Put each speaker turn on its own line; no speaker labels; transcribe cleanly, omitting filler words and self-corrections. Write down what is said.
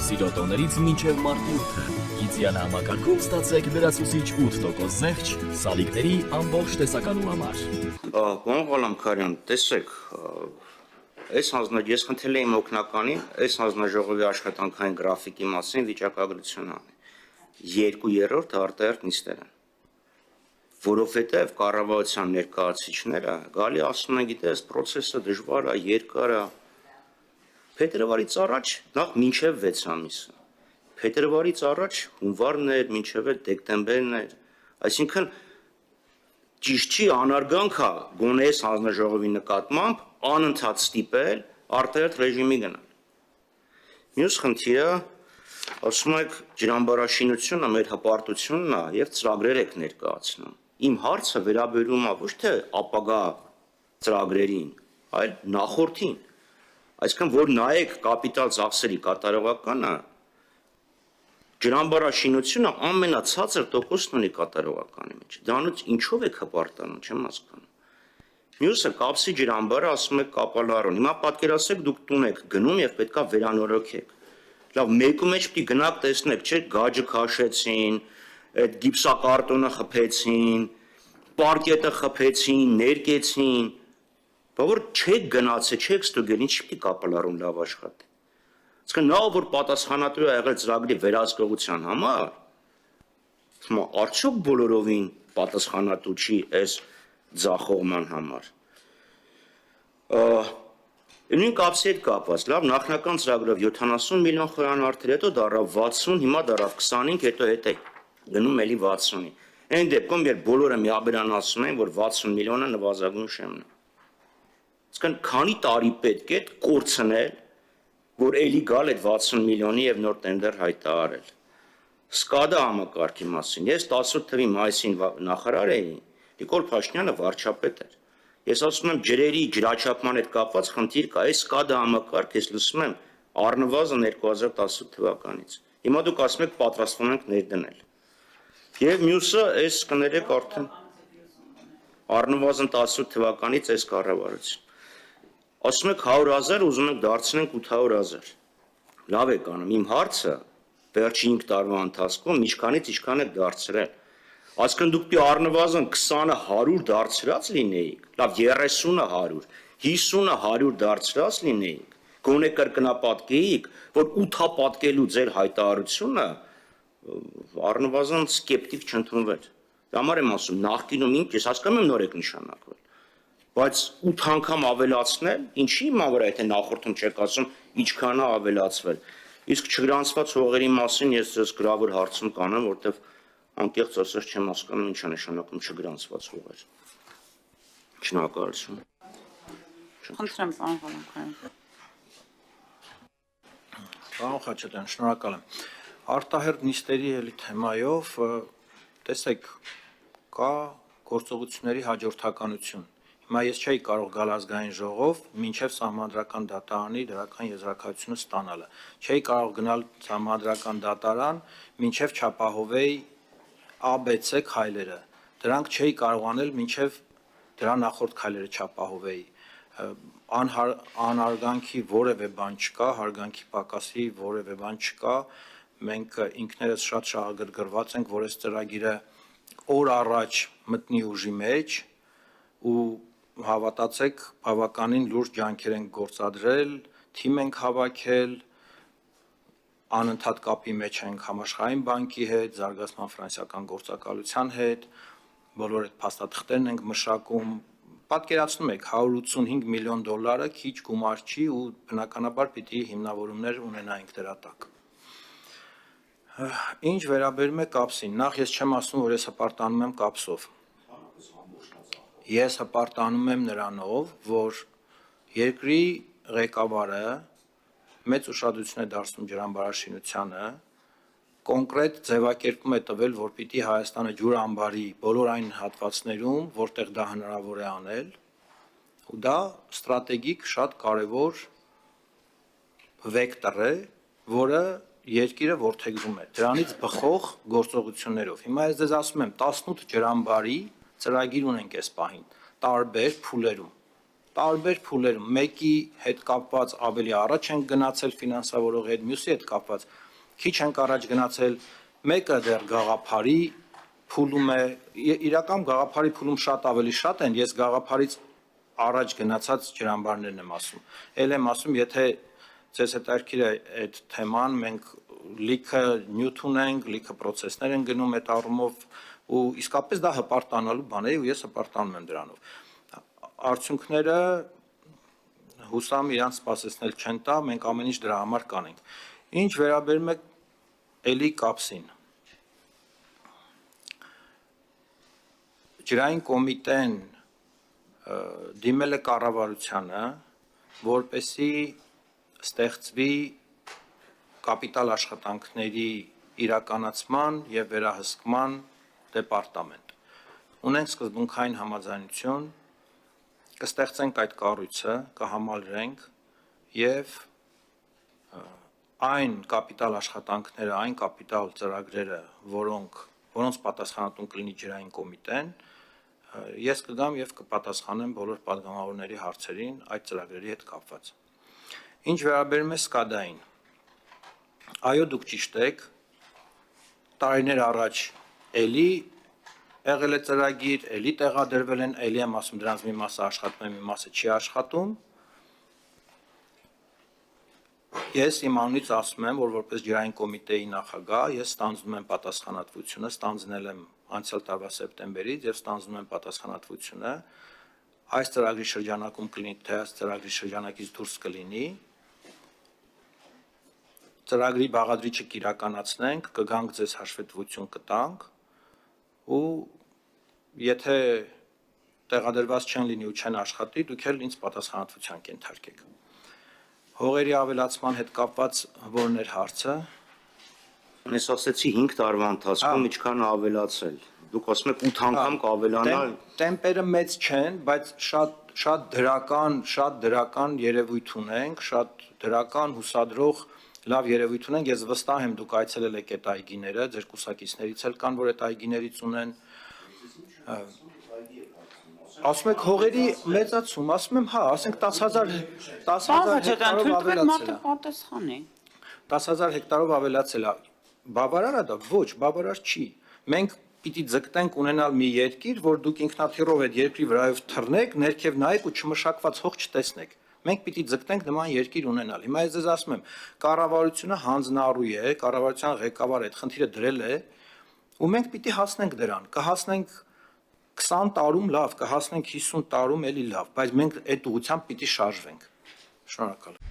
Սիրոտոներից մինչև մարտի 8-ը։ Գիծյան համակարգում ստացեք լրացուցիչ 8% զեղչ սալիկների ամբողջ տեսականու համար։
Պարոն Ղալամքարյան, տեսեք, ես խնդրել եմ օգնականին այս հանձնաժողովի աշխատանքային գրաֆիկի մասին վիճակագրություն անի։ 2/3 արտահերթ նիստեր են։ Որովհետև կառավարության ներկայացուցիչները գալի ասում են, գիտես, process-ը դժվար է, երկար է։ Փետրվարից առաջ նախ մինչև 6 ամիսը։ Փետրվարից առաջ հունվարն էր, մինչև դեկտեմբերն էր։ Այսինքն ճիշտ չի անարգանք է գոնե այս հանձնաժողովի նկատմամբ անընդհատ ստիպել արտահերթ ռեժիմի գնալ։ Մյուս խնդիրը, ասում եք, ջրամբարաշինությունը մեր հպարտությունն է եւ ծրագրեր եք ներկայացնում։ Իմ հարցը վերաբերում է ոչ թե ապագա ծրագրերին, այլ նախորդին։ Այսինքն, որ նայեք կապիտալ ծախսերի կատարողականը, ջրամբարաշինությունը ամենացածր տոկոսն ունի կատարողականի մեջ։ Դրանից ինչով եք հպարտանում, չեմ հասկանում։ Մյուսը կապսի ջրամբարը ասում եք կապալառուն։ Հիմա պատկերացրեք դուք տուն եք գնում եւ պետքա վերանորոգեք։ Լավ, մեկու մեջ պիտի գնաք տեսնեք, չէ՞, գաջը քաշեցին, այդ գիպսակարտոնը խփեցին, պարկետը խփեցին, ներկեցին։ Բա որ չեք գնացել, չեք ստուգել, ինչ պիտի կապալառուն լավ աշխատի։ Իսկ նա որ պատասխանատու է եղել ծրագրի վերահսկողության համար, հիմա արդյոք բոլորովին պատասխանատու չի այս ձախողման համար։ Նույն կապսի հետ կապված, լավ, նախնական ծրագրով 70 միլիոն խորանարդեր, հետո դառավ 60, հիմա դառավ 25, հետո է գնում էլի 60-ի։ Այն դեպքում, երբ բոլորը միաբերան ասում են, որ 60 միլիոնը նվազագույն շեմն է։ Իսկն քանի տարի պետք է կորցնել, որ էլի գալ այդ 60 միլիոնի եւ նոր տենդեր հայտարարել։ Սկադա համակարգի մասին։ Ես 18 թվականի մայիսին նախարար էի, Նիկոլ Փաշինյանը վարչապետ էր։ Ես ասում եմ ջրերի ջրաչափման հետ կապված խնդիր կա, այս սկադա համակարգ ես լսում եմ առնվազն 2018 թվականից։ Հիմա դուք ասում եք պատրաստվում ենք ներդնել։ Եվ մյուսը այս կներեք արդեն առնվազն 18 թվականից այս կառավարություն։ Ասում եք 100,000, ուզում եք դարձնենք 800,000։ Լավ եք անում, իմ հարցը վերջին 5 տարվա ընթացքում ինչքան եք դարձրել։ Այսինքն դուք պիտի առնվազն 20-ը 100 դարձրած լինեիք, լավ 30-ը 100, 50-ը 100 դարձրած լինեիք, գոնե կրկնապատկեիք, որ 8-ա պատկելու ձեր հայտարարությունը առնվազն սկեպտիկ չընդունվեր։ Դա համար եմ ասում, նախկինում ես հասկանում եմ նոր եք նշանակվել, բայց 8 անգամ ավելացնել, ինչի հիմա վրա եթե նախորդում չեք ասում, ինչքան է ավելացվել։ Իսկ չգրանցված հողերի մասին ես ձեզ գրավոր հարցում կանեմ, որտեվ անկեղծ ասած չեմ հասկանում ինչ է նշանակում չգրանցված հողեր։ Շնորհակալություն։
Խնդրեմ, պարոն Ղալամքարյան։
Պարոն Խաչատրյան, շնորհակալ եմ։ Արտահերթ նիստերի էլի թեմայով, տեսեք, կա գործողությունների հաջորդականություն։ Հիմա ես չէի կարող գալ ազգային ժողով մինչև սահմանադրական դատարանի դրական եզրակացությունը ստանալը։ Չէի կարող գնալ սահմանադրական դատարան մինչև չափահովեի ABC քայլերը։ Դրանք չէի կարող անել մինչև դրա նախորդ քայլերը չափահովեի։ Անհարգանքի որևէ բան չկա, հարգանքի պակասի որևէ բան չկա։ Մենք ինքներս շատ շահագրգռված ենք, որ այս ծրագիրը օր առաջ մտնի ուժի մեջ ու հավատացեք, բավականին լուրջ ջանքեր ենք գործադրել, թիմ ենք հավաքել, անընդհատ կապի մեջ ենք Համաշխարհային բանկի հետ, Զարգացման ֆինանսական գործակալության հետ, բոլոր այդ փաստաթղթերն ենք մշակում, պատկերացնում եք 185 միլիոն դոլարը քիչ գումար չի ու բնականաբար պիտի հիմնավորումներ ունենայինք դրա տակ։ Ինչ վերաբերում է կապսին, նախ ես չեմ ասում, որ ես հպարտանում եմ կապսով։ Ես հպարտանում եմ նրանով, որ երկրի ղեկավարը մեծ ուշադրություն է դարձնում ջրամբարաշինությանը, կոնկրետ ձևակերպում է տվել, որ պիտի Հայաստանը ջուր ամբարի բոլոր այն հատվածներում, որտեղ դա հնարավոր է անել, ու դա ստրատեգիկ շատ կարևոր վեկտոր է, որը երկիրը որդեգրում է, դրանից բխող գործողություններով։ Հիմա ես ձեզ ասում եմ 18 ջրամբարի ծրագիր ունենք այս պահին, տարբեր փուլերում։ տարբեր փուլերում, մեկի հետ կապված ավելի առաջ են գնացել ֆինանսավորողի հետ, մյուսի հետ կապված քիչ են առաջ գնացել, մեկը դեռ գաղափարի փուլում է, իրական գաղափարի փուլում շատ ավելի շատ են, ես գաղափարից առաջ գնացած ջրամբարներն եմ ասում, ել եմ ասում, եթե ձեզ հետաքրքիր է այդ թեման, մենք լիքը նյութ ունենք, լիքը պրոցեսներ են գնում այդ առումով ու իսկապես դա հպարտանալու բան է ու ես հպարտանում եմ դրանով։ Արդյունքները հուսամ իրանց սպասեցնել չեն տա, մենք ամեն ինչ դրա համար կանենք։ Ինչ վերաբերում է էլի կապսին։ Ջրային կոմիտեն դիմել է կառավարությանը, որպեսզի ստեղծվի կապիտալ աշխատանքների իրականացման եւ վերահսկման դեպարտամենտ։ Ունենք սկզբունքային համաձայնություն, կստեղծենք այդ կառույցը, կհամալրենք եւ այն կապիտալ աշխատանքները, այն կապիտալ ծրագրերը, որոնց պատասխանատուն կլինի ջրային կոմիտեն, ես կգամ եւ կպատասխանեմ բոլոր պատգամավորների հարցերին այդ ծրագրերի հետ կապված։ Ինչ վերաբերում է սկադային, այո, դուք ճիշտ եք, տարիներ առաջ էլի եղել է ծրագիր, էլի տեղադրվել են, էլի եմ ասում դրանց մի մասը աշխատում է, մի մասը չի աշխատում։ Ես իմ անունից ասում եմ, որ որպես ջրային կոմիտեի նախագահ ես ստանձնում եմ պատասխանատվությունը, ստանձնել եմ անցյալ տարվա սեպտեմբերից եւ ստանձնում եմ պատասխանատվությունը այս ծրագրի շրջանակում կլինի, թե այս ծրագրի շրջանակից դուրս կլինի։ Ծրագրի բաղադրիչը կիրականացնենք, կգանք ձեզ հաշվետվություն կտանք ու եթե տեղադրված չեն լինի ու չեն աշխատի, դուք էլ ինձ պատասխանատվության կենթարկեք։ Հողերի ավելացման հետ կապված որն էր հարցը։
Ես ասեցի 5 տարվա ընթացքում ինչքան ավելացել։ Դուք ասում եք 8 անգամ կավելանալ։
Տեմպերը մեծ չեն, բայց շատ դրական երևույթ ունենք, շատ դրական հուսադրող լավ երևույթ ունենք, ես վստահ եմ դուք այցելել եք այդ այգիները, ձեր կուսակիցներից էլ կան, որ այդ այգիներից ունեն։ Ասում եք հողերի մեծացում, ասում եմ, հա, ասենք 10,000 հեկտարով ավելացել է։
Պատասխանի։
10,000 հեկտարով ավելացել է։ Բավարար է դա, ոչ, բավարար չի։ Մենք պիտի ձգտենք ունենալ մի երկիր, որ դուք ինքնաթիռով այդ երկրի վրայով թռնեք, ներքև նայեք ու չմշակված հող չտեսնեք։ Մենք պիտի ձգտենք նման երկիր ունենալ։ Հիմա ես ձեզ ասում եմ, կառավարությունը հանձնառու է, կառավարության ղեկավարը այդ խնդիրը դրել է, ու մենք պիտի հասնենք դրան։ Կհասնենք 20 տարում լավ, կհասնենք 50 տարում էլի լավ, բայց մենք այդ ուղղությամբ պիտի շարժվենք։ Շնորհակալ եմ։